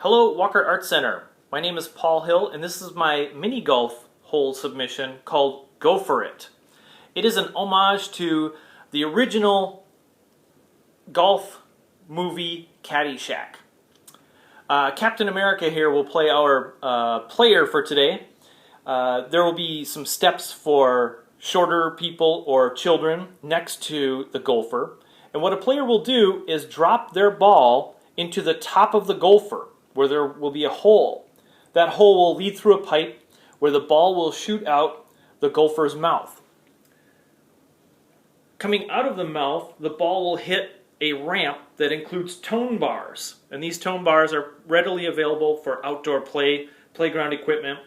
Hello, Walker Art Center. My name is Paul Hill, and this is my mini golf hole submission called Gopher It. It is an homage to the original golf movie Caddyshack. Captain America here will play our player for today. There will be some steps for shorter people or children next to the golfer. And what a player will do is drop their ball into the top of the golfer, where there will be a hole. That hole will lead through a pipe where the ball will shoot out the golfer's mouth. Coming out of the mouth, the ball will hit a ramp that includes tone bars. And these tone bars are readily available for outdoor playground equipment.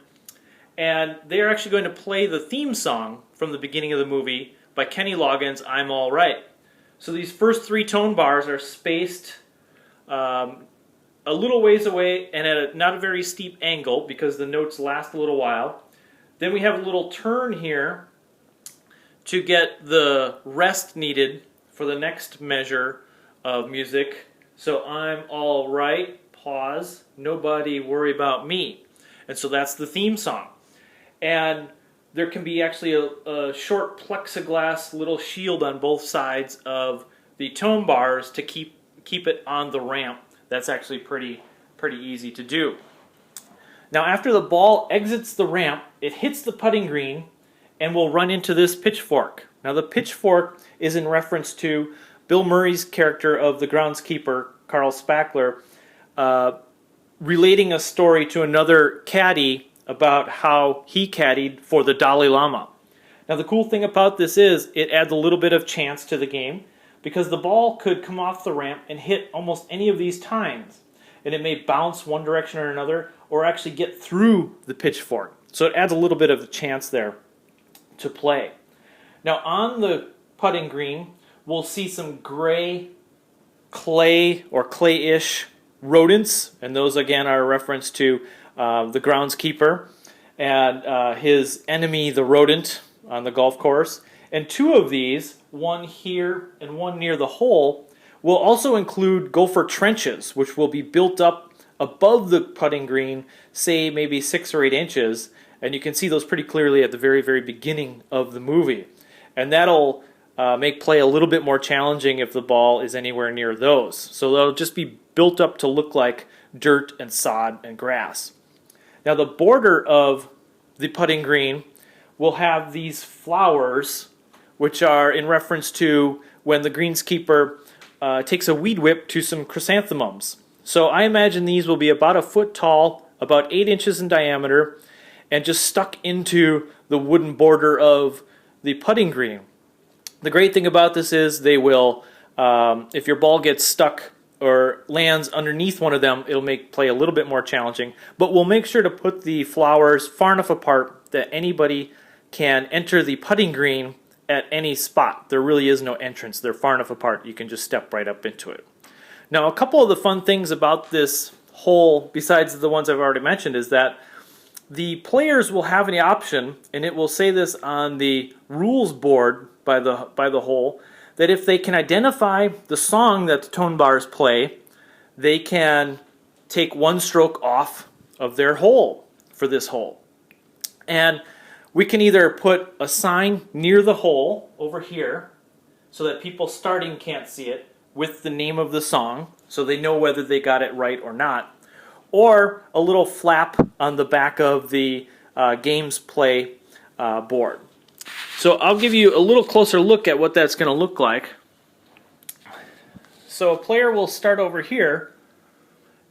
And they are actually going to play the theme song from the beginning of the movie by Kenny Loggins' I'm All Right. So these first three tone bars are spaced a little ways away and at not a very steep angle because the notes last a little while. Then we have a little turn here to get the rest needed for the next measure of music. So I'm all right, pause, nobody worry about me. And so that's the theme song. And there can be actually a short plexiglass little shield on both sides of the tone bars to keep it on the ramp. That's actually pretty easy to do. Now after the ball exits the ramp, it hits the putting green and will run into this pitchfork. Now the pitchfork is in reference to Bill Murray's character of the groundskeeper, Carl Spackler, relating a story to another caddy about how he caddied for the Dalai Lama. Now the cool thing about this is it adds a little bit of chance to the game because the ball could come off the ramp and hit almost any of these tines. And it may bounce one direction or another or actually get through the pitchfork. So it adds a little bit of a chance there to play. Now on the putting green, we'll see some gray clay or clay-ish rodents. And those again are a reference to the groundskeeper and his enemy, the rodent, on the golf course. And two of these, one here and one near the hole, will also include gopher trenches, which will be built up above the putting green, say maybe 6 or 8 inches. And you can see those pretty clearly at the very beginning of the movie. And that'll make play a little bit more challenging if the ball is anywhere near those. So they'll just be built up to look like dirt and sod and grass. Now the border of the putting green will have these flowers, which are in reference to when the greenskeeper takes a weed whip to some chrysanthemums. So I imagine these will be about a foot tall, about 8 inches in diameter, and just stuck into the wooden border of the putting green. The great thing about this is they will, if your ball gets stuck or lands underneath one of them, it'll make play a little bit more challenging. But we'll make sure to put the flowers far enough apart that anybody can enter the putting green at any spot. There really is no entrance. They're far enough apart you can just step right up into it. Now a couple of the fun things about this hole, besides the ones I've already mentioned, is that the players will have an option, and it will say this on the rules board by the hole, that if they can identify the song that the tone bars play, they can take one stroke off of their hole for this hole. And we can either put a sign near the hole over here so that people starting can't see it with the name of the song so they know whether they got it right or not, or a little flap on the back of the games play board. So I'll give you a little closer look at what that's going to look like. So a player will start over here,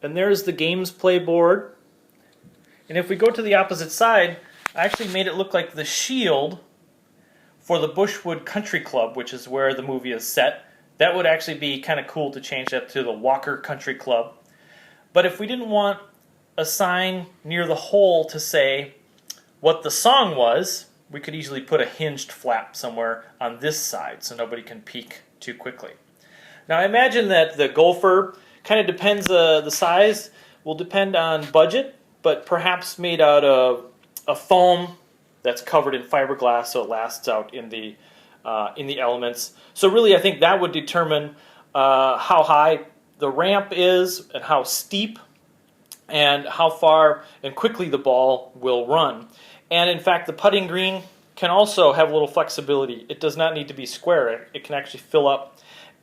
and there's the games play board. And if we go to the opposite side, I actually made it look like the shield for the Bushwood Country Club, which is where the movie is set. That would actually be kind of cool to change that to the Walker Country Club. But if we didn't want a sign near the hole to say what the song was, we could easily put a hinged flap somewhere on this side so nobody can peek too quickly. Now I imagine that the Gopher kind of depends, the size will depend on budget, but perhaps made out of a foam that's covered in fiberglass so it lasts out in the elements. So really I think that would determine how high the ramp is and how steep and how far and quickly the ball will run. And in fact, the putting green can also have a little flexibility. It does not need to be square. It can actually fill up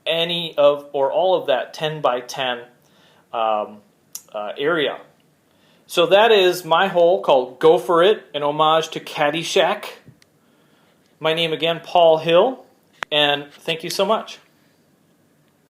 any of or all of that 10 by 10 area. So that is my hole called Gopher It, an homage to Caddyshack. My name again, Paul Hill, and thank you so much.